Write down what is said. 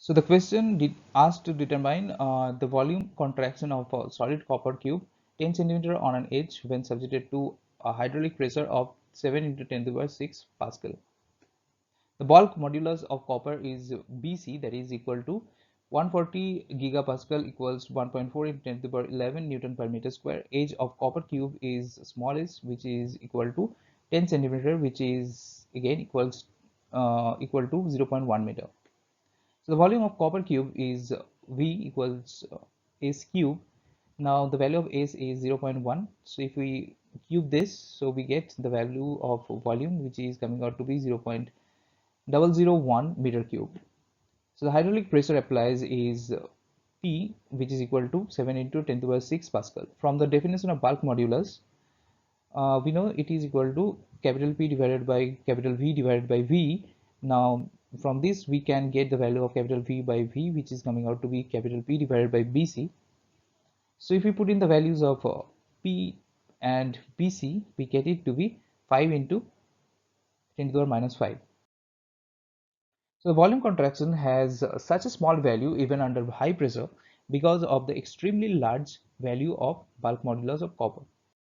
So the question did asked to determine the volume contraction of a solid copper cube 10 centimeter on an edge when subjected to a hydraulic pressure of 7 into 10 to the power 6 Pascal. The bulk modulus of copper is Bc, that is equal to 140 gigapascal equals 1.4 into 10 to the power 11 Newton per meter square. Edge of copper cube is smallest, which is equal to 10 centimeter, which is again equal to 0.1 meter. So the volume of copper cube is V equals S cube. Now the value of S is 0.1. So if we cube this, so we get the value of volume, which is coming out to be 0.001 meter cube. So the hydraulic pressure applies is P, which is equal to 7 into 10 to the power 6 Pascal. From the definition of bulk modulus, we know it is equal to capital P divided by capital V divided by V. Now from this we can get the value of capital V by V, which is coming out to be capital P divided by BC. So if we put in the values of P and BC, we get it to be 5 into 10 to the power minus 5. So the volume contraction has such a small value even under high pressure because of the extremely large value of bulk modulus of copper.